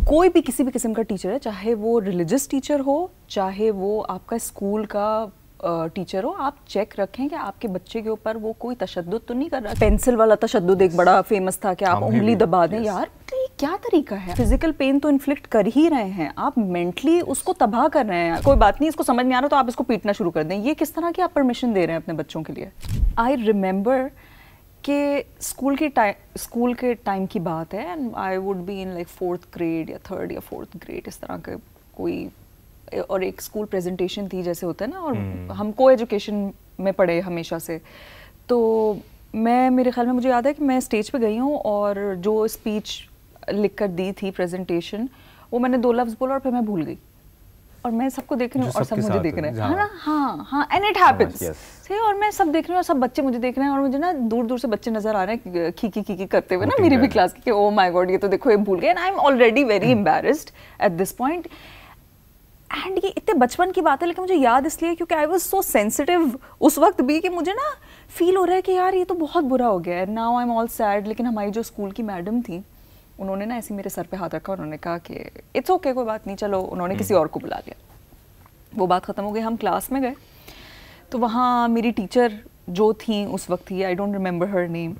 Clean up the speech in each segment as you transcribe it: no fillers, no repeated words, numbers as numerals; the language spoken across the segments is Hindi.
कोई भी किसी भी किस्म का टीचर है, चाहे वो रिलीजियस टीचर हो, चाहे वो आपका स्कूल का टीचर हो, आप चेक रखें कि आपके बच्चे के ऊपर वो कोई तशद्दुद तो नहीं कर रहा। पेंसिल वाला तशद्दुद एक बड़ा फेमस था कि आप उंगली दबा दें। यार ये क्या तरीका है? फिजिकल पेन तो इन्फ्लिक्ट कर ही रहे हैं, आप मेंटली उसको तबाह कर रहे हैं। कोई बात नहीं, इसको समझ नहीं आ रहा तो आप इसको पीटना शुरू कर दें। ये किस तरह की आप परमिशन दे रहे हैं अपने बच्चों के लिए? आई रिमेंबर कि स्कूल के टाइम की बात है, and I would be in like 4th grade या 3rd या 4th ग्रेड, इस तरह का कोई, और एक स्कूल प्रेजेंटेशन थी जैसे होता है ना, और हम को एजुकेशन में पढ़े हमेशा से। तो मेरे ख्याल में मुझे याद है कि मैं स्टेज पे गई हूँ और जो स्पीच लिख कर दी थी प्रेजेंटेशन, वो मैंने 2 लफ्ज़ बोला और फिर मैं भूल गई, और मैं सबको देख रही हूँ और सब मुझे देख रहे हैं, है ना? हाँ हाँ, एंड इट हैपेंस। और मैं सब देख रही हूँ और सब बच्चे मुझे देख रहे हैं, और मुझे ना दूर दूर से बच्चे नजर आ रहे हैं खी करते हुए ना, मेरी भी क्लास के, ओ माय गॉड ये तो देखो ये भूल गए, and I am already very embarrassed at this point. And ये इतने बचपन की बात है, लेकिन मुझे याद इसलिए क्योंकि आई वाज सो सेंसिटिव उस वक्त भी, कि मुझे ना फील हो रहा है कि यार ये तो बहुत बुरा हो गया है, now I am all sad. लेकिन हमारी जो स्कूल की मैडम थी, उन्होंने ना ऐसे मेरे सर पे हाथ रखा, उन्होंने कहा कि इट्स ओके, कोई बात नहीं, चलो। उन्होंने किसी और को बुला लिया, वो बात ख़त्म हो गई। हम क्लास में गए तो वहाँ मेरी टीचर जो थी उस वक्त थी, I don't remember her name,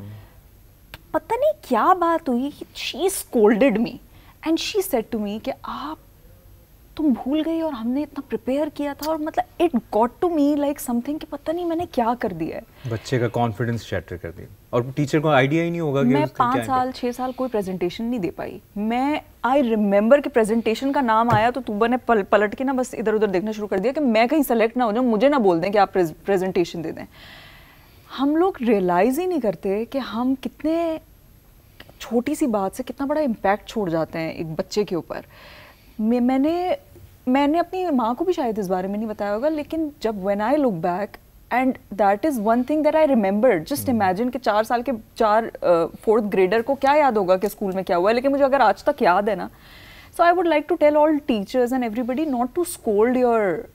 पता नहीं क्या बात हुई, she scolded me and she said to me कि आप तुम भूल गई और हमने इतना प्रिपेयर किया था, और मतलब it got to me like something कि पता नहीं मैंने क्या कर दिया है। बच्चे का कॉन्फिडेंस शैटर कर दिया, और टीचर को आइडिया ही नहीं होगा कि मैं 5 साल 6 साल कोई प्रेजेंटेशन नहीं दे पाई। मैं आई रिमेंबर कि प्रेजेंटेशन का नाम आया तो तूबा ने पलट के ना बस इधर उधर देखना शुरू कर दिया कि मैं कहीं सेलेक्ट ना हो जाऊँ, मुझे ना बोल दें कि आप प्रेजेंटेशन दे दें। हम लोग रियलाइज ही नहीं करते कि हम कितने छोटी सी बात से कितना बड़ा इम्पैक्ट छोड़ जाते हैं एक बच्चे के ऊपर। मैंने अपनी माँ को भी शायद इस बारे में नहीं बताया होगा, लेकिन जब when I look back, and that is one thing that I remember, just imagine कि 4 साल के 4th ग्रेडर को क्या याद होगा कि स्कूल में क्या हुआ है, लेकिन मुझे अगर आज तक याद है ना, so I would like to tell all teachers and everybody not to scold your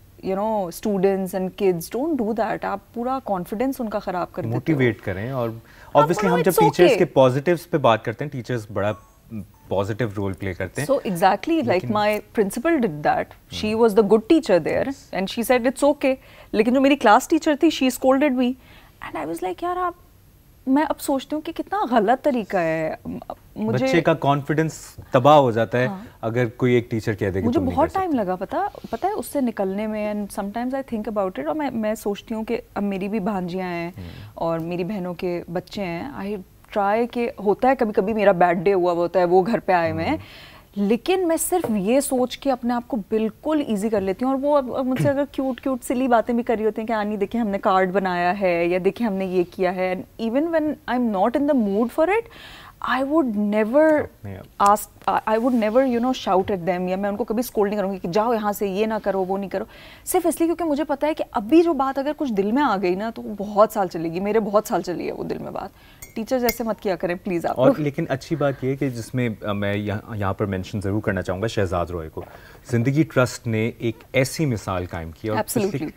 students and kids, don't do that. आप पूरा कॉन्फिडेंस उनका ख़राब कर देते हो। मोटिवेट करें, और ऑब्वियसली हम जब टीचर्स के पॉजिटिव्स पे बात करते हैं, टीचर्स बड़ा पॉजिटिव रोल प्ले करते हैं। So exactly, like my principal did that. She was the good teacher there, and she said it's okay. लेकिन जो मेरी क्लास टीचर थी, she scolded me, and I was like, यार मैं अब सोचती हूँ कि कितना गलत तरीका है। मुझे बच्चे का कॉन्फिडेंस तबाह हो जाता है अगर कोई एक टीचर कह दे कि मुझे बहुत टाइम लगा पता है उससे निकलने में, and sometimes I think about it, और मैं सोचती हूँ कि अब मेरी भी भांजियाँ हैं और मेरी बहनों के बच्चे हैं। आई ट्राई के होता है कभी कभी मेरा बैड डे हुआ होता है, वो घर पे आए हुए हैं, लेकिन मैं सिर्फ ये सोच के अपने आप को बिल्कुल इजी कर लेती हूँ। और वो अब मुझसे अगर क्यूट सिली बातें भी कर रही होती हैं कि आनी देखिए हमने कार्ड बनाया है, या देखिए हमने ये किया है, and even when I am not in the mood for it, I would never shout at them, या मैं उनको कभी स्कोल्ड नहीं करूँगी कि जाओ यहाँ से, ये ना करो, वो नहीं करो, सिर्फ इसलिए क्योंकि मुझे पता है कि अभी जो बात अगर कुछ दिल में आ गई ना, तो बहुत साल चलेगी, मेरे बहुत साल चली है वो दिल में बात। टीचर्स ऐसे मत किया करें प्लीज़ आप। और लेकिन अच्छी बात ये है कि जिसमें मैं यहाँ पर मेंशन ज़रूर करना चाहूँगा शहजाद रॉय को। ज़िंदगी ट्रस्ट ने एक ऐसी मिसाल कायम की, और पिछले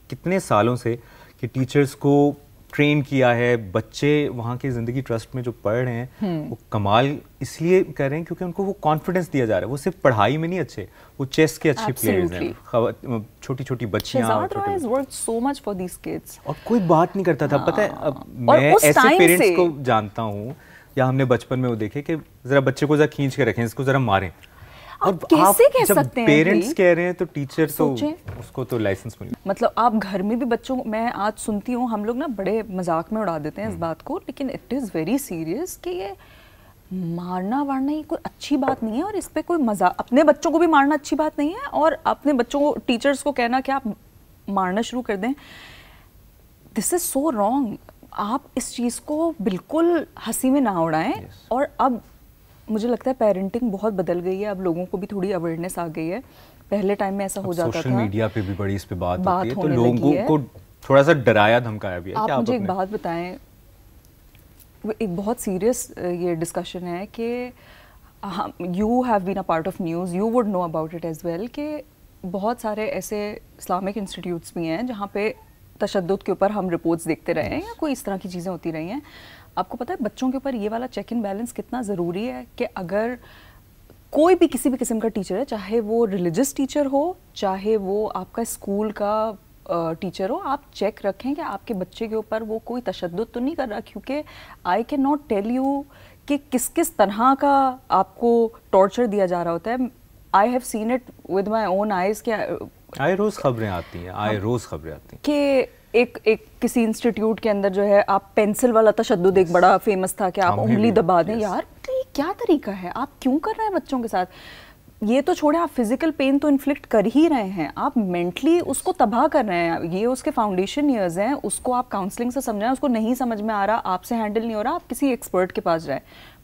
कितने सालों से कि टीचर्स को ट्रेन किया है। बच्चे वहाँ के ज़िंदगी ट्रस्ट में जो पढ़ रहे हैं वो कमाल इसलिए कर रहे हैं क्योंकि उनको वो कॉन्फिडेंस दिया जा रहा है। वो सिर्फ पढ़ाई में नहीं अच्छे, वो चेस के अच्छे प्लेयर्स हैं, छोटी छोटी बच्चियाँ। और कोई बात नहीं करता था, पता है मैं ऐसे पेरेंट्स को जानता हूँ, या हमने बचपन में वो देखे कि जरा बच्चे को जरा खींच के रखें, इसको जरा मारें। और कैसे कह सकते हैं पेरेंट्स कह रहे हैं तो टीचर तो उसको तो लाइसेंस मिल। मतलब आप घर में भी बच्चों, मैं आज सुनती हूँ, हम लोग ना बड़े मजाक में उड़ा देते हैं इस बात को, लेकिन इट इज़ वेरी सीरियस कि ये मारना वारना ये कोई अच्छी बात नहीं है, और इस पे कोई मजाक, अपने बच्चों को भी मारना अच्छी बात नहीं है, और अपने बच्चों को, टीचर्स को कहना कि आप मारना शुरू कर दें, दिस इज़ सो रॉन्ग। आप इस चीज़ को बिल्कुल हंसी में ना उड़ाएं। और अब मुझे लगता है पेरेंटिंग बहुत बदल गई है, अब लोगों को भी थोड़ी अवेयरनेस आ गई है। पहले टाइम में ऐसा हो जाता था, सोशल मीडिया पे भी बड़ी इस पे बात होती है, तो लोगों को थोड़ा सा डराया धमकाया भी है। आप मुझे एक बात बताएं, एक बहुत सीरियस ये डिस्कशन है कि you have been a part of news, you would know about it as well, कि बहुत सारे ऐसे इस्लामिक इंस्टीट्यूट्स भी हैं जहाँ पे तशद्दुद के ऊपर हम रिपोर्ट्स देखते रहे हैं, या कोई इस तरह की चीज़ें होती रही हैं। आपको पता है बच्चों के ऊपर ये वाला चेक इन बैलेंस कितना ज़रूरी है कि अगर कोई भी किसी भी किस्म का टीचर है, चाहे वो रिलीजियस टीचर हो, चाहे वो आपका स्कूल का टीचर हो, आप चेक रखें कि आपके बच्चे के ऊपर वो कोई तशद्दुद तो नहीं कर रहा, क्योंकि I can not tell you कि किस किस तरह का आपको टॉर्चर दिया जा रहा होता है. I have seen it with my own eyes. आए रोज़ खबरें आती हैं, आए रोज़ खबरें आती हैं कि एक किसी इंस्टीट्यूट के अंदर जो है, आप पेंसिल वाला तशद्दुद एक बड़ा फेमस था कि आप उंगली दबा दें. यार ये क्या तरीका है? आप क्यों कर रहे हैं बच्चों के साथ? ये तो छोड़े, आप फिजिकल पेन तो इन्फ्लिक्ट कर ही रहे हैं, आप मेंटली उसको तबाह कर रहे हैं. ये उसके फाउंडेशन ईयर्स हैं, उसको आप काउंसलिंग से समझाएं. उसको नहीं समझ में आ रहा, आपसे हैंडल नहीं हो रहा, आप किसी एक्सपर्ट के पास जाएं.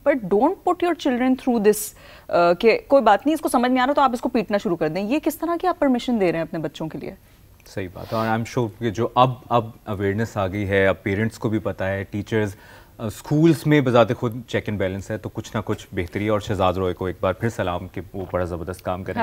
But don't put your children through this कि कोई बात नहीं, इसको समझ में आ रहा तो आप इसको पीटना शुरू कर दें. ये किस तरह की आप परमिशन दे रहे हैं अपने बच्चों के लिए? सही बात है. और आई एम श्योर कि जो अब अवेयरनेस आ गई है, अब पेरेंट्स को भी पता है, टीचर्स स्कूल्स में बजाते खुद चेक एंड बैलेंस है, तो कुछ ना कुछ बेहतरी. और शहजाद रॉय को एक बार फिर सलाम कि वो बड़ा ज़बरदस्त काम करें.